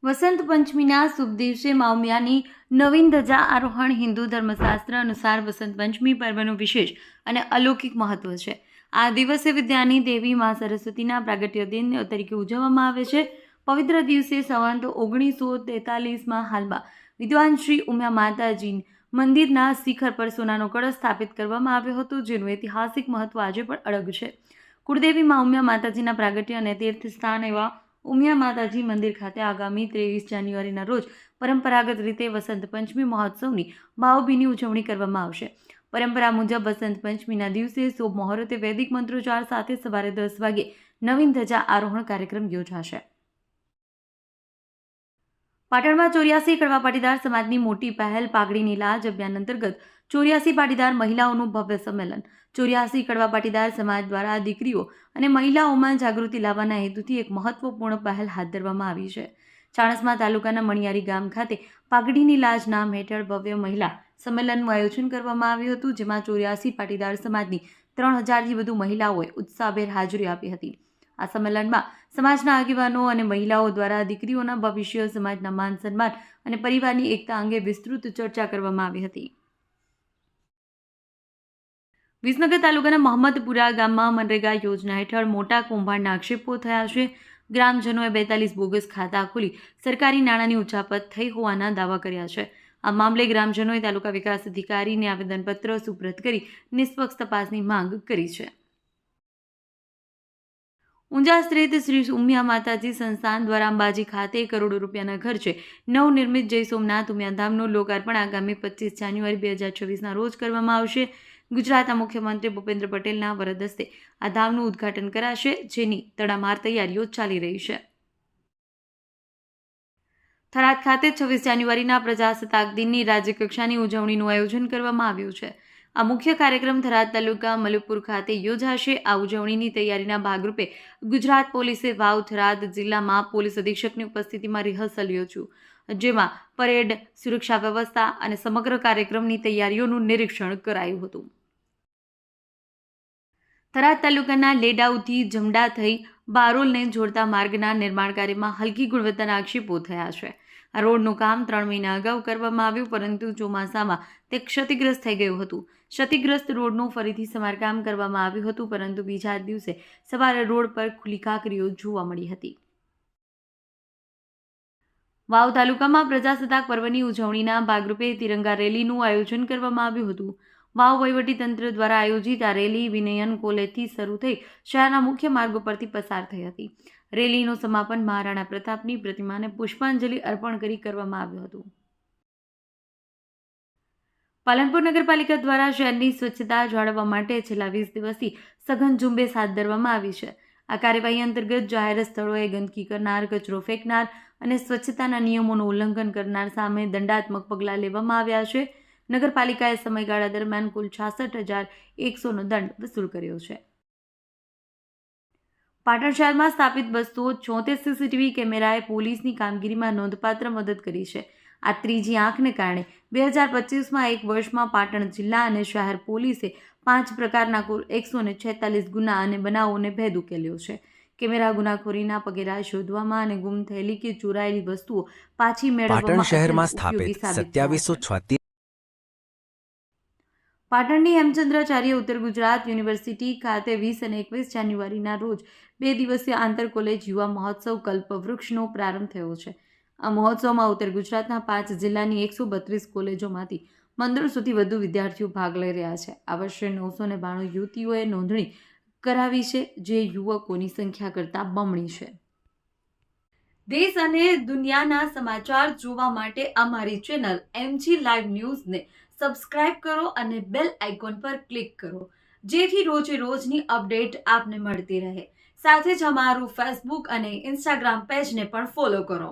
વસંત પંચમીના શુભ દિવસે માઉમિયાની નવીન ધજા આરોહણ હિન્દુ ધર્મશાસ્ત્ર અનુસાર વસંત પંચમી પર્વનું વિશેષ અને અલૌકિક મહત્વ છે. આ દિવસે વિદ્યાની દેવી મા સરસ્વતીના પ્રાગટ્ય દિન તરીકે ઉજવવામાં આવે છે. પવિત્ર દિવસે સંવંત 1943માં હાલમાં વિદ્વાન શ્રી ઉમિયા માતાજી મંદિરના શિખર પર સોનાનો કળશ સ્થાપિત કરવામાં આવ્યો હતો, જેનું ઐતિહાસિક મહત્વ આજે પણ અડગ છે. કુળદેવી મા ઉમિયા માતાજીના પ્રાગટ્ય અને તીર્થ સ્થાન એવા ઉમિયા માતાજી મંદિર ખાતે આગામી 23 જાન્યુઆરીના રોજ પરંપરાગત રીતે વસંત પંચમી મહોત્સવની ભાવભીની ઉજવણી કરવામાં આવશે. પરંપરા મુજબ વસંત પંચમીના દિવસે શુભ મુહૂર્તે વૈદિક મંત્રોચ્ચાર સાથે સવારે 10 વાગે નવીન ધજા આરોહણ કાર્યક્રમ યોજાશે. પાટણમાં 84 કડવા પાટીદાર સમાજની મોટી પહેલ પાઘડીની લાજ અભિયાન અંતર્ગત 84 પાટીદાર મહિલાઓનું ભવ્ય સંમેલન. 84 કડવા પાટીદાર સમાજ દ્વારા દીકરીઓ અને મહિલાઓમાં જાગૃતિ લાવવાના હેતુથી એક મહત્વપૂર્ણ પહેલ હાથ ધરવામાં આવી છે. ચાણસ્મા તાલુકાના મણિયારી ગામ ખાતે પાઘડીની લાજ નામ હેઠળ ભવ્ય મહિલા સંમેલનનું આયોજન કરવામાં આવ્યું હતું, જેમાં 84 પાટીદાર સમાજની 3000થી વધુ મહિલાઓએ ઉત્સાહભેર હાજરી આપી હતી. આ સંમેલનમાં સમાજના આગેવાનો અને મહિલાઓ દ્વારા દીકરીઓના ભવિષ્ય, સમાજના માન સન્માન અને પરિવારની એકતા અંગે વિસ્તૃત ચર્ચા કરવામાં આવી હતી. વિસનગર તાલુકાના મહમ્મદપુરા ગામમાં મનરેગા યોજના હેઠળ મોટા કૌભાંડના આક્ષેપો થયા છે. ગ્રામજનોએ 42 બોગસ ખાતા ખોલી સરકારી નાણાંની ઉચાપત થઈ હોવાના દાવા કર્યા છે. આ મામલે ગ્રામજનોએ તાલુકા વિકાસ અધિકારીને આવેદનપત્ર સુપ્રત કરી નિષ્પક્ષ તપાસની માંગ કરી છે. ઊંઝા સ્થિત શ્રી ઉમિયા માતાજી સંસ્થાન દ્વારા અંબાજી ખાતે કરોડો રૂપિયાના ખર્ચે નવનિર્મિત જય સોમનાથ ઉમિયાધામનું લોકાર્પણ આગામી 25 જાન્યુઆરી 2026ના રોજ કરવામાં આવશે. ગુજરાતના મુખ્યમંત્રી ભૂપેન્દ્ર પટેલના વરદ હસ્તે આ ધામનું ઉદ્ઘાટન કરાશે, જેની તડામાર તૈયારીઓ ચાલી રહી છે. થરાદ ખાતે 26 જાન્યુઆરીના પ્રજાસત્તાક દિનની રાજ્યકક્ષાની ઉજવણીનું આયોજન કરવામાં આવ્યું છે. આ મુખ્ય કાર્યક્રમ થરાદ તાલુકા મલુપુર ખાતે યોજાશે. આ ઉજવણીની તૈયારીના ભાગરૂપે ગુજરાત પોલીસે વાવ થરાદ જિલ્લામાં પોલીસ અધિક્ષકની ઉપસ્થિતિમાં રિહર્સલ યોજ્યું, જેમાં પરેડ, સુરક્ષા વ્યવસ્થા અને સમગ્ર કાર્યક્રમની તૈયારીઓનું નિરીક્ષણ કરાયું હતું. થરાદ તાલુકાના લેડાઉથી જમડા થઈ બારોલને જોડતા માર્ગના નિર્માણ કાર્યમાં હલકી ગુણવત્તાના આક્ષેપો થયા છે. આ રોડનું કામ 3 મહિના અગાઉ કરવામાં આવ્યું, પરંતુ ચોમાસામાં તે ક્ષતિગ્રસ્ત થઈ ગયું હતું. ક્ષતિગ્રસ્ત રોડનું ફરીથી સમારકામ કરવામાં આવ્યું હતું, પરંતુ બીજા દિવસે સવારે રોડ પર ખુલ્લી કાંકરીઓ જોવા મળી હતી. વાવ તાલુકામાં પ્રજાસત્તાક પર્વની ઉજવણીના ભાગરૂપે તિરંગા રેલીનું આયોજન કરવામાં આવ્યું હતું. વાવ વહીવટીતંત્ર દ્વારા આયોજિત આ રેલી વિનયન કોલેજથી શરૂ થઈ શહેરના મુખ્ય માર્ગો પરથી પસાર થઈ હતી. રેલીનું સમાપન મહારાણા પ્રતાપની પ્રતિમાને પુષ્પાંજલિ અર્પણ કરી કરવામાં આવ્યું હતું. પાલનપુર નગરપાલિકા દ્વારા શહેરની સ્વચ્છતા જાળવવા માટે છેલ્લા 20 દિવસથી સઘન ઝુંબેશ હાથ ધરવામાં આવી છે. આ કાર્યવાહી અંતર્ગત જાહેર સ્થળોએ ગંદકી કરનાર, કચરો ફેંકનાર અને સ્વચ્છતાના નિયમોનું ઉલ્લંઘન કરનાર સામે દંડાત્મક પગલાં લેવામાં આવ્યા છે. નગરપાલિકાએ સમયગાળા દરમિયાન કુલ 66,100નો દંડ વસૂલ કર્યો છે. પાટણ શહેરમાં સ્થાપિત 274 સીસીટીવી કેમેરાએ પોલીસની કામગીરીમાં નોંધપાત્ર મદદ કરી છે. આ ત્રીજી આંખને કારણે 2025માં એક વર્ષમાં પાટણ જિલ્લા અને શહેર પોલીસે 5 પ્રકારના કુલ 146 ગુના અને બનાવોને ભેદ ઉકેલ્યો છે. કેમેરા ગુનાખોરીના પગેરા શોધવામાં અને ગુમ થયેલી કે ચોરાયેલી વસ્તુઓ પાછી મેળવવામાં પાટણ શહેરમાં સ્થાપિત 2736 પાટણની હેમચંદ્રાચાર્ય ઉત્તર ગુજરાત યુનિવર્સિટી ખાતે 20 અને 21 જાન્યુઆરીના રોજ 2 દિવસીય આંતર કોલેજ યુવા મહોત્સવ કલ્પવૃક્ષનો પ્રારંભ થયો છે. આ મહોત્સવમાં ઉત્તર ગુજરાતના 5 જિલ્લાની 132 કોલેજોમાંથી 1500થી વધુ વિદ્યાર્થીઓ ભાગ લઈ રહ્યા છે. આ વર્ષે 992 યુવતીઓએ નોંધણી કરાવી છે, જે યુવકોની સંખ્યા કરતાં બમણી છે. દેશ અને દુનિયાના સમાચાર જોવા માટે અમારી ચેનલ MG લાઈવ ન્યૂઝને સબસ્ક્રાઇબ કરો અને બેલ આઇકોન પર ક્લિક કરો, જેથી રોજે રોજની અપડેટ આપને મળતી રહે. સાથે જ અમારું ફેસબુક અને ઇન્સ્ટાગ્રામ પેજને પણ ફોલો કરો.